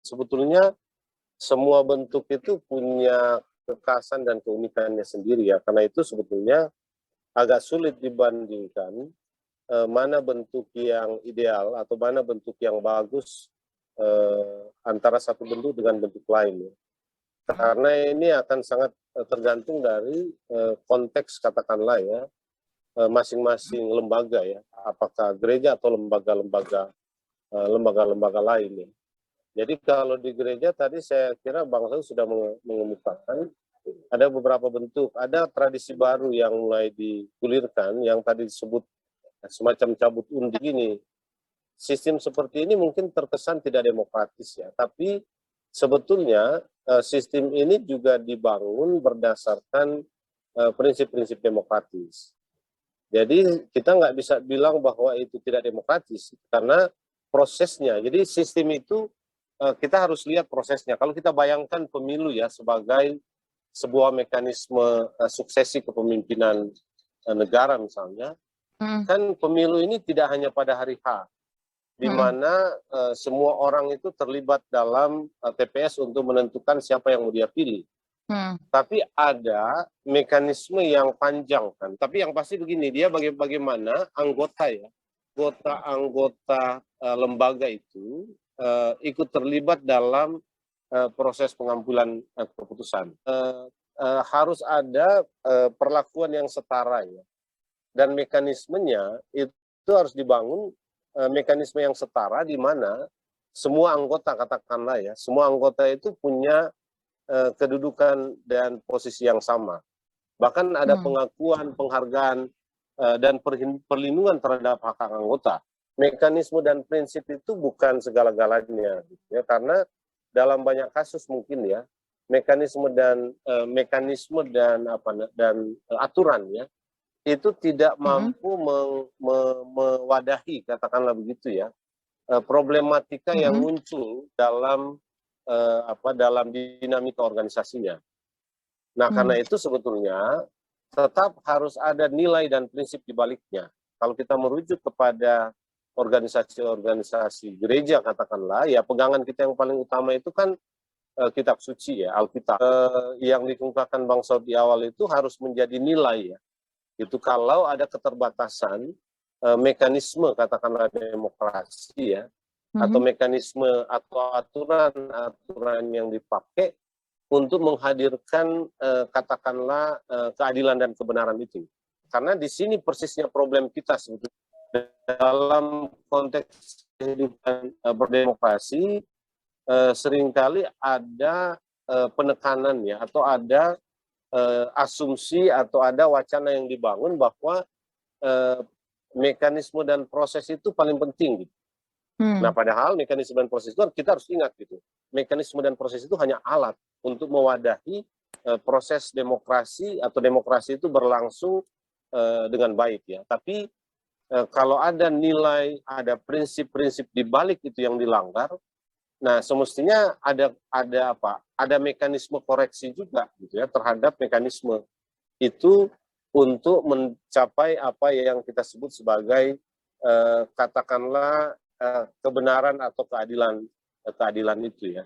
Sebetulnya semua bentuk itu punya kekhasan dan keunikannya sendiri ya. Karena itu sebetulnya agak sulit dibandingkan mana bentuk yang ideal atau mana bentuk yang bagus antara satu bentuk dengan bentuk lain ya. Karena ini akan sangat tergantung dari konteks katakanlah ya masing-masing lembaga ya, apakah gereja atau lembaga-lembaga lain ya. Jadi kalau di gereja tadi saya kira Bang Saud sudah mengemukakan ada beberapa bentuk, ada tradisi baru yang mulai digulirkan yang tadi disebut semacam cabut undi ini. Sistem seperti ini mungkin terkesan tidak demokratis ya, tapi sebetulnya sistem ini juga dibangun berdasarkan prinsip-prinsip demokratis. Jadi kita nggak bisa bilang bahwa itu tidak demokratis karena prosesnya. Jadi sistem itu kita harus lihat prosesnya. Kalau kita bayangkan pemilu ya sebagai sebuah mekanisme suksesi kepemimpinan negara misalnya, kan pemilu ini tidak hanya pada hari H, di mana semua orang itu terlibat dalam TPS untuk menentukan siapa yang mau dia pilih. Tapi ada mekanisme yang panjang kan. Tapi yang pasti begini, dia bagaimana anggota ya, anggota lembaga itu ikut terlibat dalam proses pengambilan keputusan. Harus ada perlakuan yang setara ya. Dan mekanismenya itu harus dibangun mekanisme yang setara di mana semua anggota katakanlah ya, semua anggota itu punya kedudukan dan posisi yang sama. Bahkan ada pengakuan, penghargaan, dan perlindungan terhadap hak anggota. Mekanisme dan prinsip itu bukan segala-galanya, gitu ya, karena dalam banyak kasus mungkin ya mekanisme dan aturan ya itu tidak mampu mewadahi katakanlah begitu ya problematika yang muncul dalam dalam dinamika organisasinya. Nah, karena itu sebetulnya tetap harus ada nilai dan prinsip di baliknya. Kalau kita merujuk kepada organisasi-organisasi gereja katakanlah, ya pegangan kita yang paling utama itu kan kitab suci ya, Alkitab. Yang dikemukakan Bang Saud di awal itu harus menjadi nilai ya. Itu kalau ada keterbatasan mekanisme katakanlah demokrasi ya, atau mekanisme atau aturan yang dipakai untuk menghadirkan katakanlah keadilan dan kebenaran itu. Karena di sini persisnya problem kita sebetulnya dalam konteks kehidupan berdemokrasi seringkali ada penekanan ya atau ada asumsi atau ada wacana yang dibangun bahwa mekanisme dan proses itu paling penting gitu. Nah, padahal mekanisme dan proses itu kita harus ingat gitu. Mekanisme dan proses itu hanya alat untuk mewadahi proses demokrasi atau demokrasi itu berlangsung dengan baik ya. Tapi kalau ada nilai, ada prinsip-prinsip di balik itu yang dilanggar, nah semestinya ada mekanisme koreksi juga gitu ya terhadap mekanisme itu untuk mencapai apa yang kita sebut sebagai katakanlah kebenaran atau keadilan itu ya.